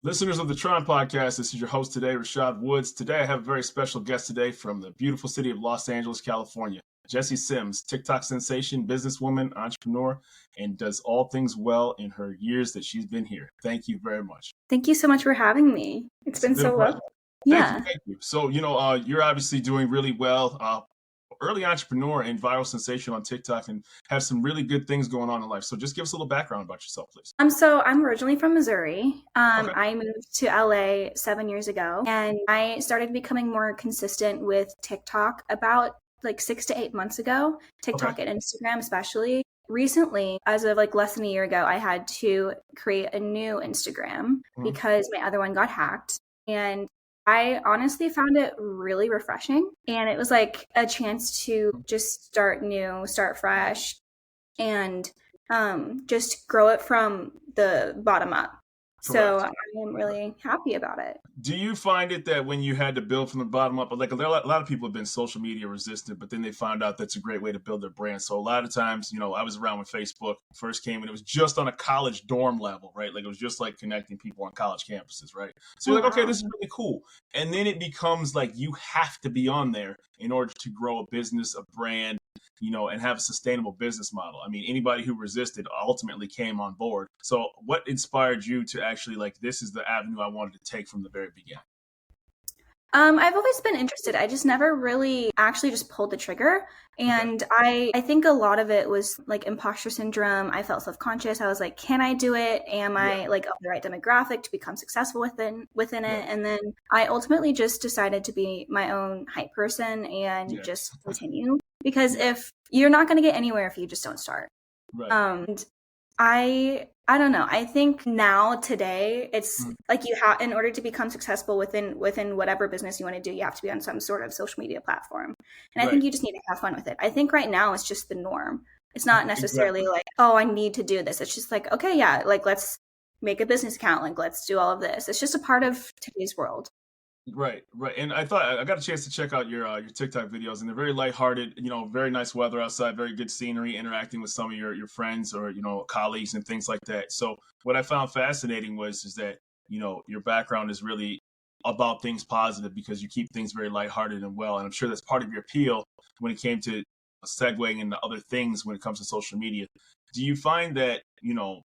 Listeners of the Tron podcast, this is your host today, Rashad Woods. Today I have a very special guest today from the beautiful city of Los Angeles, California. Jessi Sims, TikTok sensation, businesswoman, entrepreneur, and does all things well in her years that she's been here. Thank you very much. Thank you so much for having me. It's been so lovely. Thank you. So, you're obviously doing really well. Early entrepreneur and viral sensation on TikTok and have some really good things going on in life. So just give us a little background about yourself, please. So I'm originally from Missouri. Okay. I moved to LA 7 years ago, and I started becoming more consistent with TikTok about like 6 to 8 months ago. TikTok and Instagram especially. Recently, as of like less than a year ago, I had to create a new Instagram because my other one got hacked. And I honestly found it really refreshing, and it was like a chance to just start new, start fresh, and just grow it from the bottom up. Correct. So I am really happy about it. Do you find it that when you had to build from the bottom up, like a lot of people have been social media resistant, but then they found out that's a great way to build their brand. So a lot of times, I was around when Facebook first came and it was just on a college dorm level, right? Like it was just like connecting people on college campuses, right? So you're like, okay, this is really cool. And then it becomes like you have to be on there in order to grow a business, a brand, and have a sustainable business model. I mean, anybody who resisted ultimately came on board. So what inspired you to actually this is the avenue I wanted to take from the very beginning? I've always been interested. I just never really actually just pulled the trigger. And I think a lot of it was like imposter syndrome. I felt self-conscious. I was like, can I do it? Am I like of the right demographic to become successful within it? And then I ultimately just decided to be my own hype person and just continue. Because if you're not going to get anywhere if you just don't start. Right. And I don't know. I think now today it's like you have, in order to become successful within whatever business you want to do, you have to be on some sort of social media platform. And I think you just need to have fun with it. I think right now it's just the norm. It's not necessarily like, oh, I need to do this. It's just like, okay, yeah, like let's make a business account. Like let's do all of this. It's just a part of today's world. Right. And I thought I got a chance to check out your TikTok videos, and they're very lighthearted. Very nice weather outside, very good scenery, interacting with some of your friends or colleagues and things like that. So what I found fascinating is that your background is really about things positive because you keep things very lighthearted and well, and I'm sure that's part of your appeal when it came to segueing into other things when it comes to social media. Do you find that,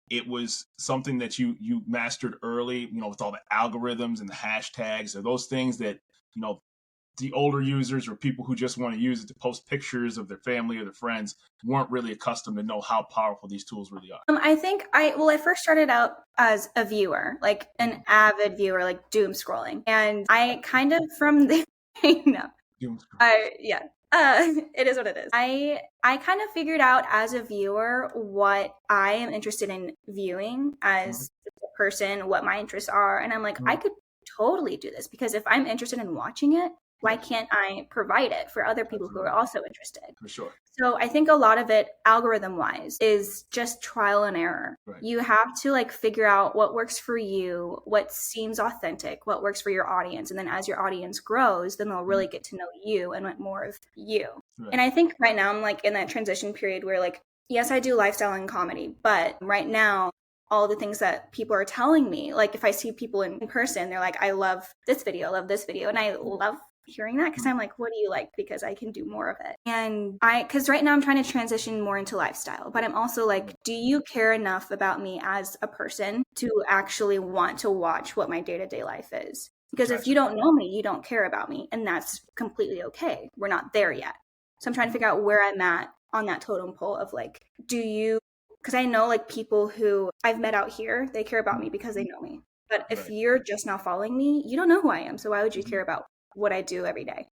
it was something that you mastered early, with all the algorithms and the hashtags? Are those things that, the older users or people who just want to use it to post pictures of their family or their friends weren't really accustomed to know how powerful these tools really are? I think I first started out as a viewer, like an avid viewer, like doom scrolling. And I kind of from the, doom scrolling. It is what it is. I kind of figured out as a viewer what I am interested in viewing as a person, what my interests are. And I'm like, I could totally do this because if I'm interested in watching it, why can't I provide it for other people who are also interested? For sure. So I think a lot of it, algorithm wise, is just trial and error. Right. You have to figure out what works for you, what seems authentic, what works for your audience. And then as your audience grows, then they'll really get to know you and want more of you. Right. And I think right now I'm in that transition period where yes, I do lifestyle and comedy, but right now, all the things that people are telling me, if I see people in person, they're like, I love this video. And I love hearing that because I'm like, what do you like? Because I can do more of it. And because right now I'm trying to transition more into lifestyle, but I'm also like, do you care enough about me as a person to actually want to watch what my day-to-day life is? Because if you don't know me, you don't care about me. And that's completely okay. We're not there yet. So I'm trying to figure out where I'm at on that totem pole of do you, because I know people who I've met out here, they care about me because they know me. But if you're just now following me, you don't know who I am. So why would you care about what I do every day?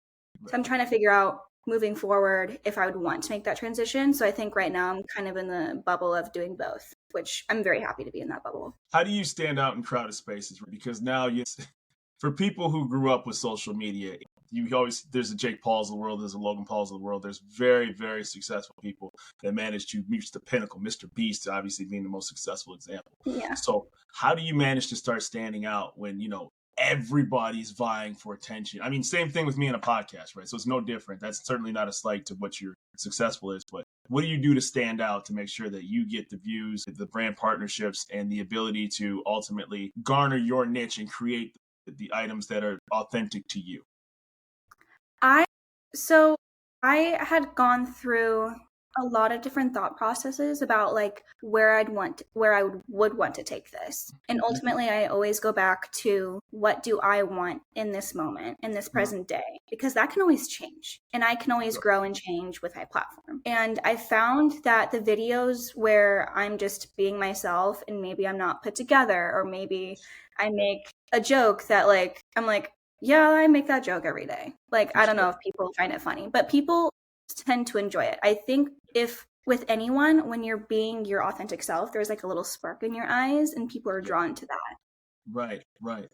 So I'm trying to figure out moving forward if I would want to make that transition. So I think right now I'm kind of in the bubble of doing both, which I'm very happy to be in that bubble. How do you stand out in crowded spaces? Because now for people who grew up with social media, there's a Jake Pauls of the world, there's a Logan Pauls of the world, there's very, very successful people that managed to reach the pinnacle. Mr. Beast obviously being the most successful example. Yeah. So how do you manage to start standing out when, everybody's vying for attention? I mean, same thing with me in a podcast, right? So it's no different. That's certainly not a slight to what your successful is, but What do you do to stand out to make sure that you get the views, the brand partnerships, and the ability to ultimately garner your niche and create the items that are authentic to you? So I had gone through a lot of different thought processes about like where I would want to take this. And ultimately I always go back to what do I want in this moment, in this present day, because that can always change and I can always grow and change with my platform. And I found that the videos where I'm just being myself and maybe I'm not put together, or maybe I make a joke that like I'm like, yeah, I make that joke every day. Like, I don't know if people find it funny, but people tend to enjoy it. I think if with anyone, when you're being your authentic self, there's like a little spark in your eyes and people are drawn to that. Right, right.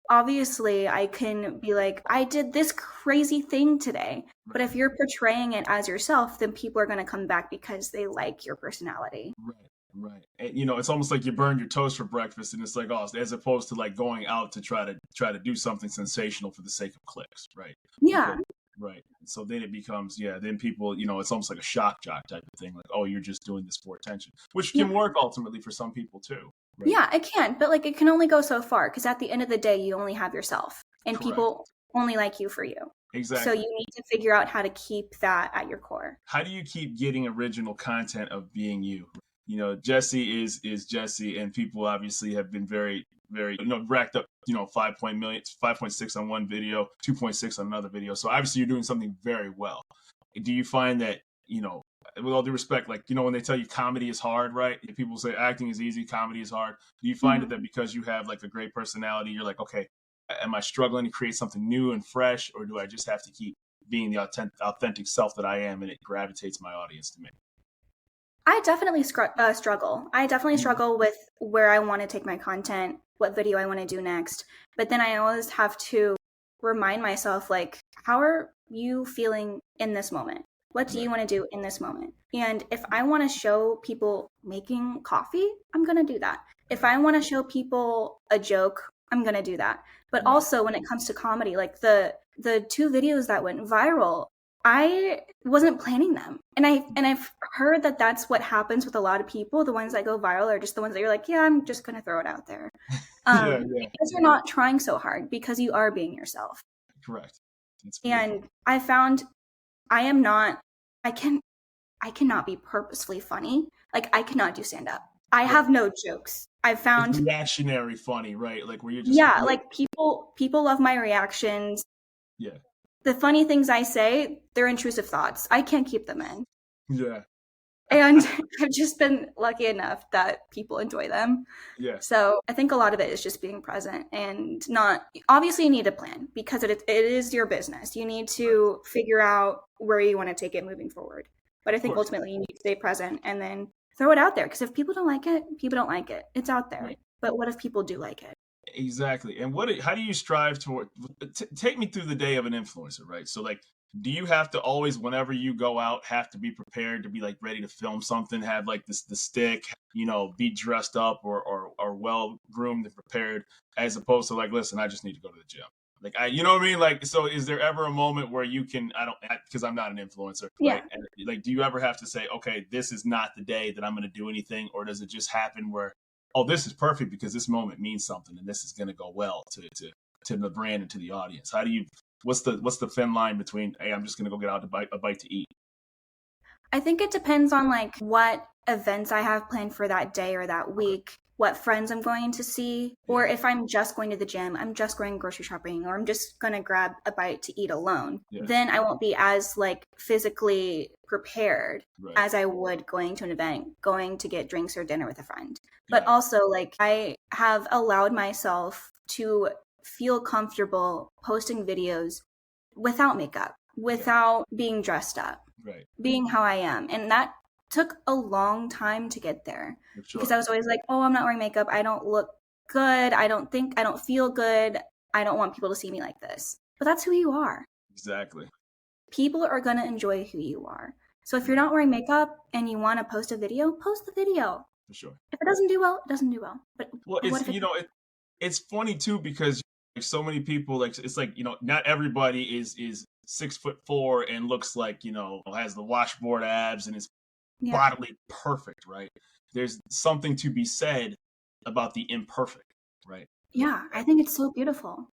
Obviously, I can be like, I did this crazy thing today. But if you're portraying it as yourself, then people are going to come back because they like your personality. Right. Right. And, you know, it's almost like you burn your toast for breakfast, and it's like, oh, as opposed to like going out to try to do something sensational for the sake of clicks. Right. Yeah. Because, right. So then it becomes, then people, it's almost like a shock jock type of thing. Like, oh, you're just doing this for attention, which can work ultimately for some people too. Right? Yeah, it can. But like, it can only go so far because at the end of the day, you only have yourself and Correct. People only like you for you. Exactly. So you need to figure out how to keep that at your core. How do you keep getting original content of being you? Jessi is Jessi, and people obviously have been very, very, racked up, 5.6 on one video, 2.6 on another video. So obviously you're doing something very well. Do you find that, with all due respect, like, when they tell you comedy is hard, right? If people say acting is easy, comedy is hard. Do you find that because you have like a great personality, you're like, okay, am I struggling to create something new and fresh, or do I just have to keep being the authentic self that I am and it gravitates my audience to me? I definitely struggle. I definitely struggle with where I want to take my content, what video I want to do next. But then I always have to remind myself, like, how are you feeling in this moment? What do you want to do in this moment? And if I want to show people making coffee, I'm going to do that. If I want to show people a joke, I'm going to do that. But also when it comes to comedy, like the 2 videos that went viral, I wasn't planning them. And I've heard that that's what happens with a lot of people. The ones that go viral are just the ones that you're like, yeah, I'm just going to throw it out there. Because you're not trying so hard, because you are being yourself. Correct. And I found I cannot be purposefully funny. Like, I cannot do stand up. I have no jokes. I found it's reactionary funny, right? Like where you're just like people love my reactions. Yeah. The funny things I say, they're intrusive thoughts. I can't keep them in. Yeah. And I've just been lucky enough that people enjoy them. Yeah. So I think a lot of it is just being present and not, obviously you need a plan because it is your business. You need to figure out where you want to take it moving forward. But I think ultimately you need to stay present and then throw it out there. Because if people don't like it, people don't like it. It's out there. Right. But what if people do like it? Exactly. And how do you strive toward, take me through the day of an influencer, right? So like, do you have to always, whenever you go out, have to be prepared to be like ready to film something, have like the stick, be dressed up or well groomed and prepared, as opposed to like, listen, I just need to go to the gym. Like, you know what I mean? Like, so is there ever a moment where you can, because I'm not an influencer, right? And, like, do you ever have to say, okay, this is not the day that I'm going to do anything? Or does it just happen where, oh, this is perfect because this moment means something and this is going to go well to the brand and to the audience? How do you, what's the thin line between, hey, I'm just going to go get out a bite to eat? I think it depends on like what events I have planned for that day or that week, what friends I'm going to see, or if I'm just going to the gym, I'm just going grocery shopping, or I'm just going to grab a bite to eat alone. Then I won't be as like physically prepared as I would going to an event, going to get drinks or dinner with a friend. But also like I have allowed myself to feel comfortable posting videos without makeup, without being dressed up, being how I am. And that took a long time to get there because I was always like, oh, I'm not wearing makeup. I don't look good. I don't feel good. I don't want people to see me like this. But that's who you are. Exactly. People are going to enjoy who you are. So if you're not wearing makeup and you want to post a video, post the video. For sure. If it doesn't do well, it doesn't do well. But it's, it's funny too, because so many people, like, it's like, not everybody is 6'4" and looks like, has the washboard abs and is bodily perfect, right? There's something to be said about the imperfect, right? Yeah, I think it's so beautiful.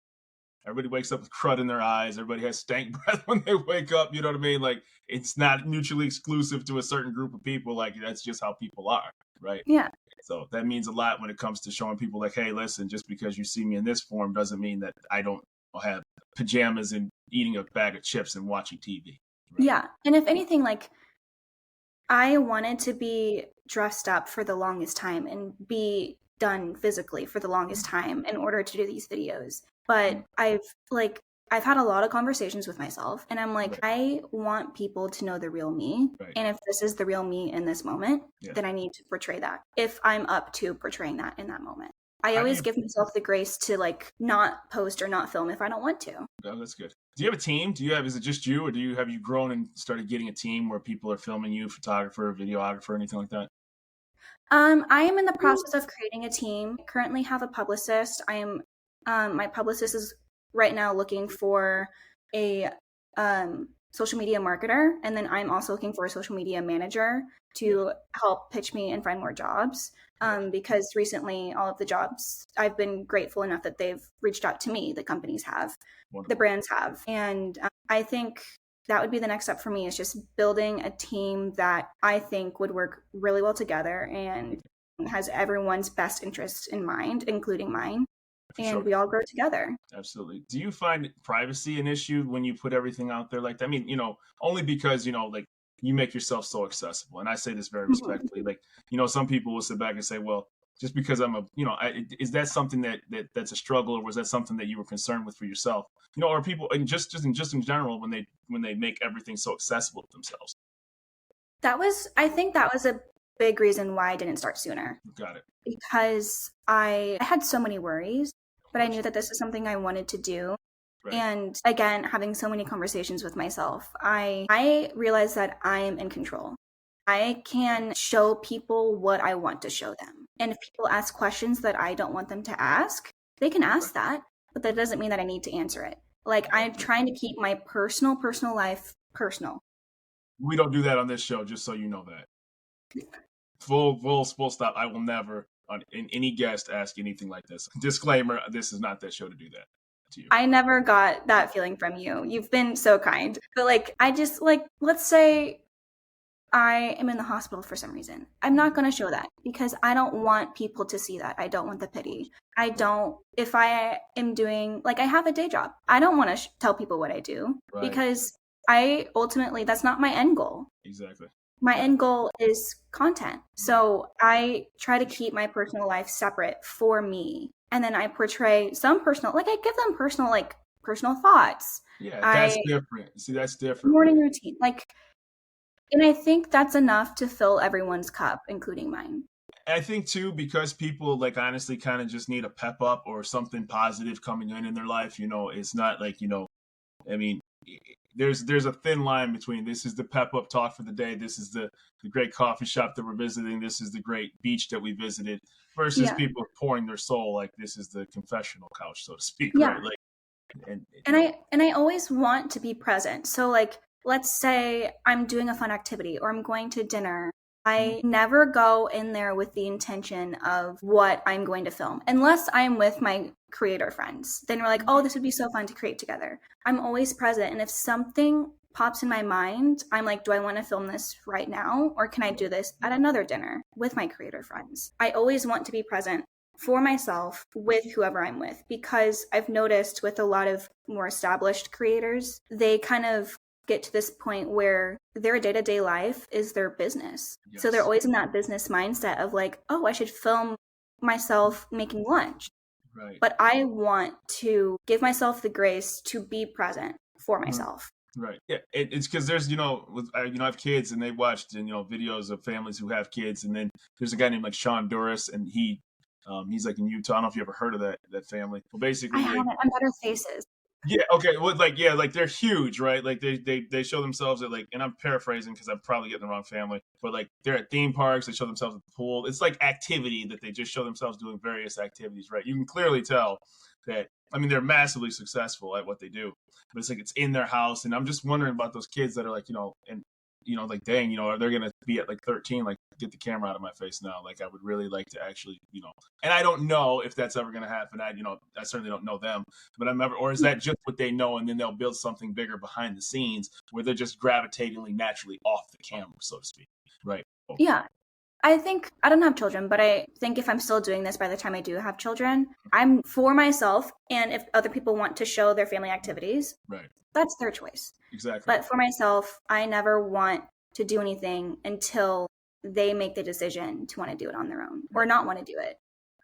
Everybody wakes up with crud in their eyes. Everybody has stank breath when they wake up. You know what I mean? Like, it's not mutually exclusive to a certain group of people. Like, that's just how people are, right? Yeah. So that means a lot when it comes to showing people like, hey, listen, just because you see me in this form doesn't mean that I don't have pajamas and eating a bag of chips and watching TV. Right? Yeah. And if anything, like, I wanted to be dressed up for the longest time and be done physically for the longest time in order to do these videos. But I've had a lot of conversations with myself, and I'm like, I want people to know the real me. Right. And if this is the real me in this moment, then I need to portray that if I'm up to portraying that in that moment. I always give myself the grace to like not post or not film if I don't want to. Oh, that's good. Do you have a team? Is it just you, or have you grown and started getting a team where people are filming you, photographer, videographer, anything like that? I am in the process of creating a team. I currently have a publicist. My publicist is right now looking for a social media marketer, and then I'm also looking for a social media manager to help pitch me and find more jobs. Because recently all of the jobs, I've been grateful enough that they've reached out to me, the companies have, the brands have. And I think that would be the next step for me, is just building a team that I think would work really well together and has everyone's best interests in mind, including mine. And we all grow together. Absolutely. Do you find privacy an issue when you put everything out there like that? I mean, only because, like, you make yourself so accessible. And I say this very respectfully. Like, some people will sit back and say, well, just because I'm is that something that's a struggle, or was that something that you were concerned with for yourself? Or people, and just in general, when they make everything so accessible to themselves. I think that was a big reason why I didn't start sooner. Got it. Because I had so many worries, but I knew that this is something I wanted to do. Right. And again, having so many conversations with myself, I realized that I am in control. I can show people what I want to show them. And if people ask questions that I don't want them to ask, they can ask that, but that doesn't mean that I need to answer it. Like, I'm trying to keep my personal life personal. We don't do that on this show, just so you know that. Full stop. I will never, in any guest, ask anything like this. Disclaimer, this is not that show to do that to you. I never got that feeling from you. You've been so kind. But like, I just, like, let's say I am in the hospital for some reason. I'm not going to show that because I don't want people to see that. I don't want the pity. If I am doing, like, I have a day job, I don't want to tell people what I do because ultimately, that's not my end goal. Exactly. My end goal is content. So I try to keep my personal life separate for me. And then I portray some personal, like, I give them personal thoughts. Yeah, that's different. See, that's different. Morning routine. Like, and I think that's enough to fill everyone's cup, including mine. I think too, because people, like, honestly kind of just need a pep up or something positive coming in their life. It's not like, I mean, there's a thin line between this is the pep up talk for the day, this is the great coffee shop that we're visiting, this is the great beach that we visited, versus people pouring their soul, like this is the confessional couch, so to speak. Right? Like, and I always want to be present. So, like, let's say I'm doing a fun activity or I'm going to dinner. I never go in there with the intention of what I'm going to film, unless I'm with my creator friends. Then we're like, oh, this would be so fun to create together. I'm always present. And if something pops in my mind, I'm like, do I want to film this right now? Or can I do this at another dinner with my creator friends? I always want to be present for myself with whoever I'm with, because I've noticed with a lot of more established creators, they kind of get to this point where their day-to-day life is their business. Yes. So they're always in that business mindset of like, oh, I should film myself making lunch. Right. But I want to give myself the grace to be present for myself. Right. Yeah. It's because there's, I have kids and they watched, videos of families who have kids. And then there's a guy named like Sean Duras, and he's like in Utah. I don't know if you ever heard of that family. Well, basically, I haven't. I'm better faces. Yeah, okay. Well, like, yeah, like they're huge, right? Like they show themselves at, like, and I'm paraphrasing because I'm probably getting the wrong family, but like they're at theme parks, they show themselves at the pool. It's like activity that they just show themselves doing various activities, right? You can clearly tell that, I mean, they're massively successful at what they do, but it's like it's in their house. And I'm just wondering about those kids that are like, and like, dang, are they gonna be at like 13, like, get the camera out of my face now? Like, I would really like to actually, and I don't know if that's ever gonna happen. I certainly don't know them, but I'm ever, or is that just what they know, and then they'll build something bigger behind the scenes where they're just gravitatingly naturally off the camera, so to speak, right? Yeah. I think I don't have children, but I think if I'm still doing this by the time I do have children, I'm for myself. And if other people want to show their family activities, right, that's their choice. Exactly. But for myself, I never want to do anything until they make the decision to want to do it on their own or not want to do it.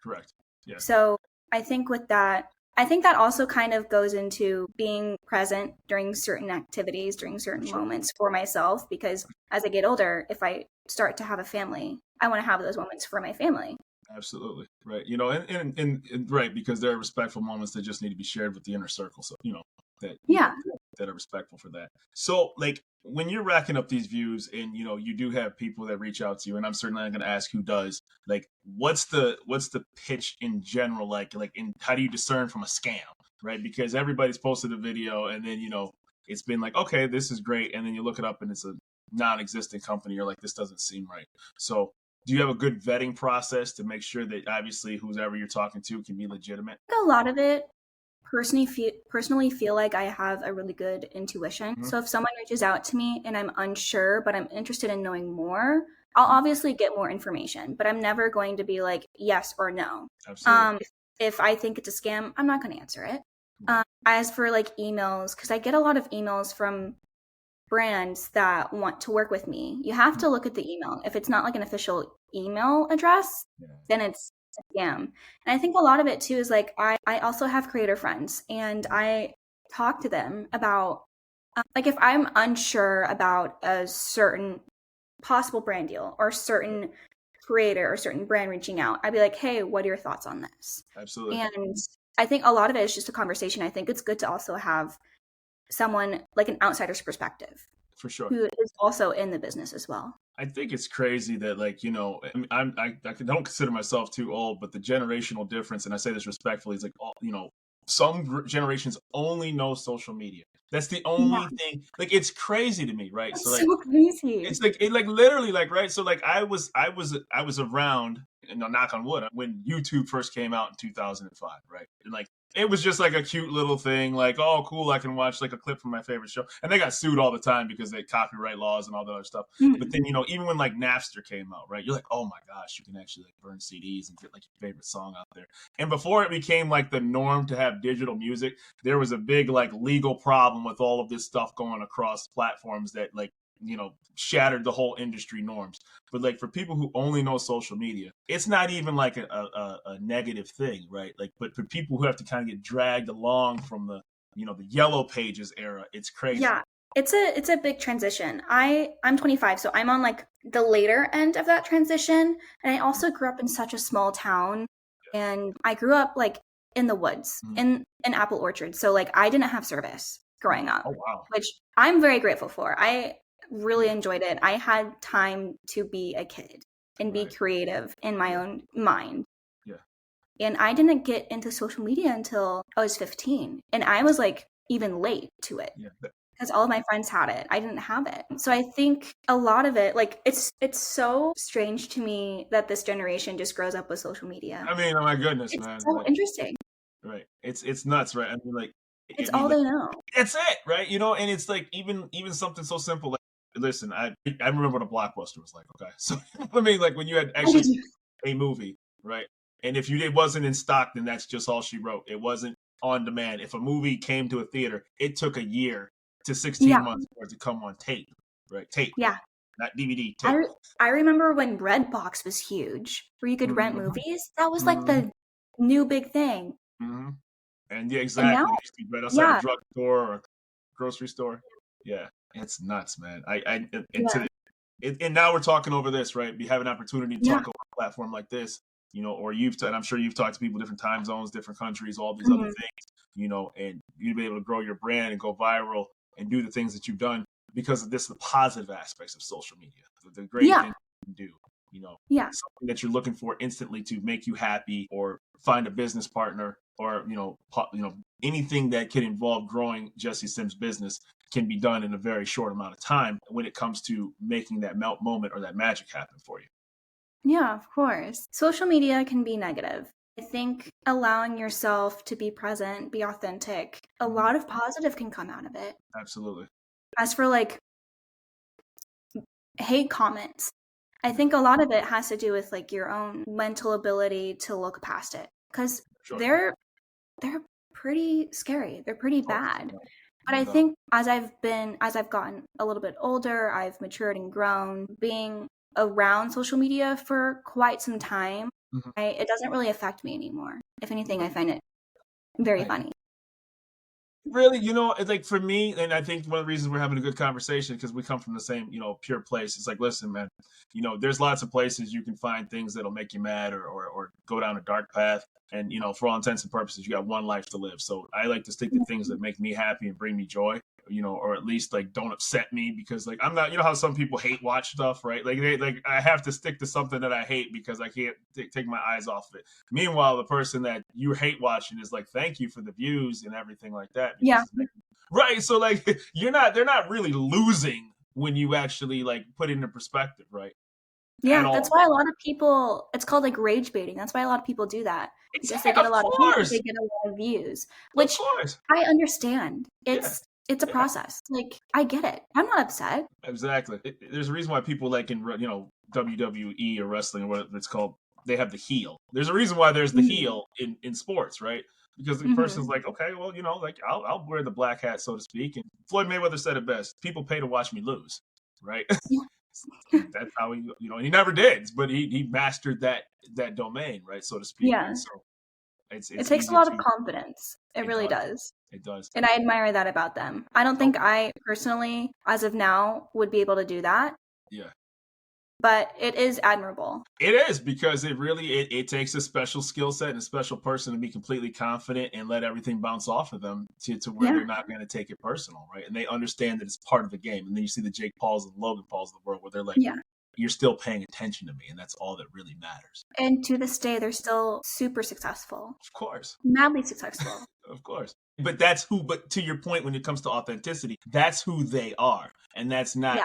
Correct. Yeah. So I think with that, I think that also kind of goes into being present during certain activities, during certain moments for myself, because as I get older, if I start to have a family, I want to have those moments for my family. Absolutely. Right. And right, because there are respectful moments that just need to be shared with the inner circle. So, that are respectful for that. So, like, when you're racking up these views and, you do have people that reach out to you, and I'm certainly not going to ask who does, like, what's the pitch in general? Like, how do you discern from a scam? Right. Because everybody's posted a video and then, it's been like, okay, this is great. And then you look it up and it's a non-existent company. You're like, this doesn't seem right. So, do you have a good vetting process to make sure that obviously whoever you're talking to can be legitimate? A lot of it personally feel like I have a really good intuition. Mm-hmm. So if someone reaches out to me and I'm unsure, but I'm interested in knowing more, I'll obviously get more information, but I'm never going to be like yes or no. Absolutely. If I think it's a scam, I'm not going to answer it. As for like emails, because I get a lot of emails from brands that want to work with me, you have to look at the email. If it's not like an official email address, then it's a scam. And I think a lot of it too is like I also have creator friends, and I talk to them about like if I'm unsure about a certain possible brand deal or certain creator or certain brand reaching out, I'd be like, hey, what are your thoughts on this? Absolutely. And I think a lot of it is just a conversation. I think it's good to also have someone like an outsider's perspective, for sure, who is also in the business as well. I think it's crazy that, like, I don't consider myself too old, but the generational difference, and I say this respectfully, is like, some generations only know social media. That's the only thing. Like, it's crazy to me, right? That's so crazy. It's like literally, like, right. So like I was around, knock on wood, when YouTube first came out in 2005, right? And like, it was just like a cute little thing, like, oh, cool, I can watch like a clip from my favorite show. And they got sued all the time because they copyright laws and all that other stuff. Mm-hmm. But then, even when like Napster came out, right, you're like, oh my gosh, you can actually like burn CDs and get like your favorite song out there. And before it became like the norm to have digital music, there was a big like legal problem with all of this stuff going across platforms that like, shattered the whole industry norms. But like, for people who only know social media, it's not even like a negative thing, right? Like, but for people who have to kind of get dragged along from the the yellow pages era, it's crazy. Yeah, it's a big transition. I'm 25, so I'm on like the later end of that transition, and I also grew up in such a small town, and I grew up like in the woods, in an apple orchard. So like I didn't have service growing up. Oh wow. Which I'm very grateful for. I really enjoyed it. I had time to be a kid and be creative in my own mind. Yeah. And I didn't get into social media until I was 15. And I was like even late to it. Yeah. Because all of my friends had it. I didn't have it. So I think a lot of it, like, it's so strange to me that this generation just grows up with social media. I mean, oh my goodness, it's man. It's so like, interesting. Right. It's nuts, right? I mean, like, it's all they know. That's it, right? And it's like even something so simple. Like, listen, I remember what a Blockbuster was like. Okay, so I mean, like, when you had actually a movie, right? And if it wasn't in stock, then that's just all she wrote. It wasn't on demand. If a movie came to a theater, it took a year to 16 months for it to come on tape, right? Tape, not DVD. Tape. I remember when Redbox was huge, where you could rent movies. That was like the new big thing. Mm-hmm. And yeah, exactly. And now, it used to be right outside a drugstore or a grocery store. Yeah, it's nuts, man. And now we're talking over this, right? We have an opportunity to talk over a platform like this, or and I'm sure you've talked to people, different time zones, different countries, all these other things. and you'd be able to grow your brand and go viral and do the things that you've done because of the positive aspects of social media, the great things you can do. Something that you're looking for instantly to make you happy, or find a business partner, or anything that can involve growing Jessi Sims' business can be done in a very short amount of time when it comes to making that melt moment or that magic happen for you. Yeah, of course. Social media can be negative. I think allowing yourself to be present, be authentic, a lot of positive can come out of it. Absolutely. As for like hate comments, I think a lot of it has to do with like your own mental ability to look past it, because they're pretty scary. They're pretty bad. But I think as I've gotten a little bit older, I've matured and grown, being around social media for quite some time, it doesn't really affect me anymore. If anything, I find it very funny. Really, it's like for me, and I think one of the reasons we're having a good conversation, because we come from the same, pure place. It's like, listen, man, there's lots of places you can find things that'll make you mad or go down a dark path. And, for all intents and purposes, you got one life to live. So I like to stick to things that make me happy and bring me joy, or at least like don't upset me, because like I'm not, how some people hate watch stuff, right? Like I have to stick to something that I hate because I can't take my eyes off of it. Meanwhile, the person that you hate watching is like, thank you for the views and everything like that. Right. So like they're not really losing when you actually like put it into perspective, right? Yeah, that's why a lot of people, it's called like rage baiting. That's why a lot of people do that. Because they get a lot of views, they get a lot of views, which I understand. It's a process. Like, I get it. I'm not upset. Exactly. There's a reason why people like in, WWE or wrestling or what it's called, they have the heel. There's a reason why there's the heel in sports, right? Because the person's like, okay, well, like I'll wear the black hat, so to speak. And Floyd Mayweather said it best: people pay to watch me lose, right? That's how he, and he never did, but he mastered that domain, right, so to speak. Yeah. And so it takes a lot of confidence. It really does. It does. And I admire that about them. I don't think I personally, as of now, would be able to do that. Yeah. But it is admirable. It is, because it really it takes a special skill set and a special person to be completely confident and let everything bounce off of them to where they're not going to take it personal, right? And they understand that it's part of the game. And then you see the Jake Pauls and Logan Pauls of the world where they're like, you're still paying attention to me, and that's all that really matters. And to this day, they're still super successful. Of course. Madly successful. Of course. But to your point, when it comes to authenticity, that's who they are. And that's not,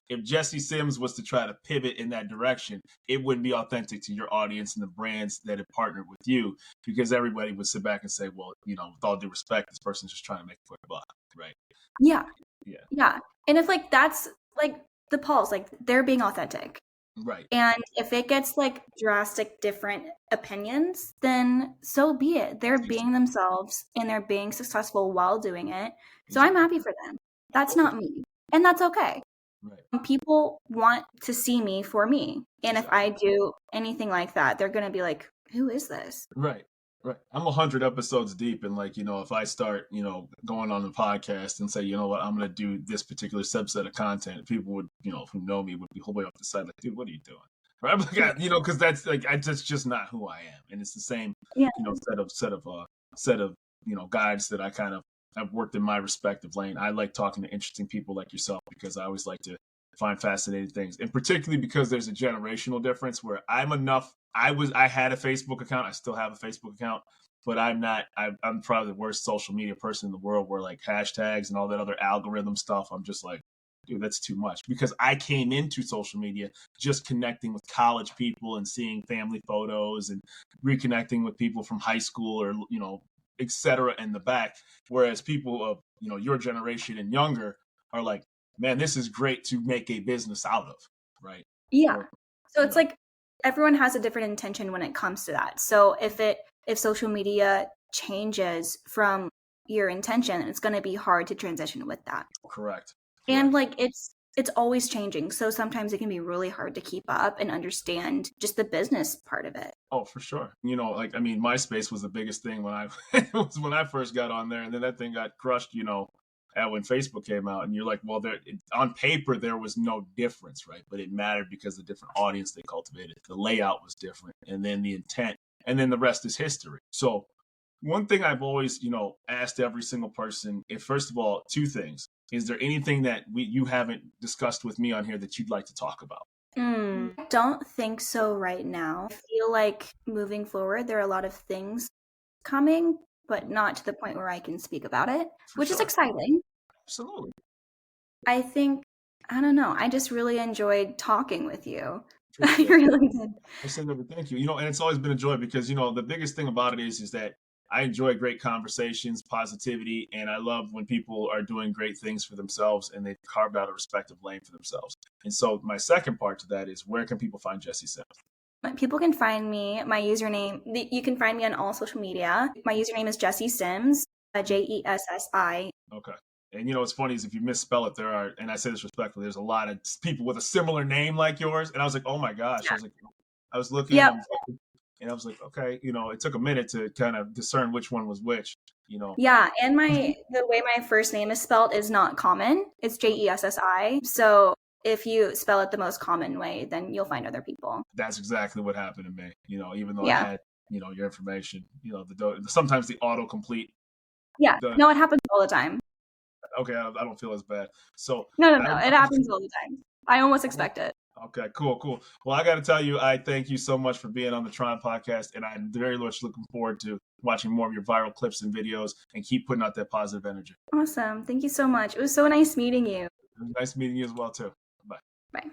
if Jessi Sims was to try to pivot in that direction, it wouldn't be authentic to your audience and the brands that have partnered with you, because everybody would sit back and say, well, with all due respect, this person's just trying to make a quick buck, right? Yeah. And if like that's like the Pauls, like they're being authentic. Right. And if it gets like drastic different opinions, then so be it. They're being themselves and they're being successful while doing it. So I'm happy for them. That's not me. And that's okay. Right. People want to see me for me. And if I do anything like that, they're going to be like, who is this? Right. Right. I'm 100 episodes deep, and like, if I start, going on the podcast and say, you know what, I'm going to do this particular subset of content, people would, who know me would be whole way off the side like, dude, what are you doing? Right. I'm like, because that's like, that's just not who I am. And it's the same, set of guides that I kind of have worked in my respective lane. I like talking to interesting people like yourself, because I always like to find fascinating things, and particularly because there's a generational difference where I had a Facebook account. I still have a Facebook account, but I'm probably the worst social media person in the world, where like hashtags and all that other algorithm stuff, I'm just like, dude, that's too much, because I came into social media just connecting with college people and seeing family photos and reconnecting with people from high school or, et cetera, in the back. Whereas people of, your generation and younger are like, man, this is great to make a business out of, right? Yeah. So it's like everyone has a different intention when it comes to that. So if social media changes from your intention, it's going to be hard to transition with that. Correct. And like it's always changing. So sometimes it can be really hard to keep up and understand just the business part of it. Oh, for sure. MySpace was the biggest thing when I first got on there, and then that thing got crushed, when Facebook came out. And you're like, well, on paper, there was no difference, right? But it mattered because the different audience they cultivated. The layout was different, and then the intent, and then the rest is history. So, One thing I've always, asked every single person is, first of all, two things. Is there anything that you haven't discussed with me on here that you'd like to talk about? Don't think so right now. I feel like moving forward, there are a lot of things coming, but not to the point where I can speak about it, which is exciting. Absolutely. I don't know. I just really enjoyed talking with you. I really did. I said never thank you. And it's always been a joy because, the biggest thing about it is that I enjoy great conversations, positivity, and I love when people are doing great things for themselves and they've carved out a respective lane for themselves. And so my second part to that is, where can people find Jessi Sims? People can find me, my username, you can find me on all social media. My username is Jessi Sims, Jessi. Okay. And what's funny is if you misspell it, and I say this respectfully, there's a lot of people with a similar name like yours. And I was like, oh my gosh. Yeah. I was looking, and I was like, okay, it took a minute to kind of discern which one was which, Yeah, and the way my first name is spelled is not common. It's Jessi. So if you spell it the most common way, then you'll find other people. That's exactly what happened to me. Even though I had, your information, sometimes the autocomplete. Yeah, no, it happens all the time. Okay, I don't feel as bad. So no, it happens all the time. I almost expect it. Okay, cool. Well, I got to tell you, I thank you so much for being on the Tron podcast, and I'm very much looking forward to watching more of your viral clips and videos, and keep putting out that positive energy. Awesome. Thank you so much. It was so nice meeting you. It was nice meeting you as well, too. Bye. Bye.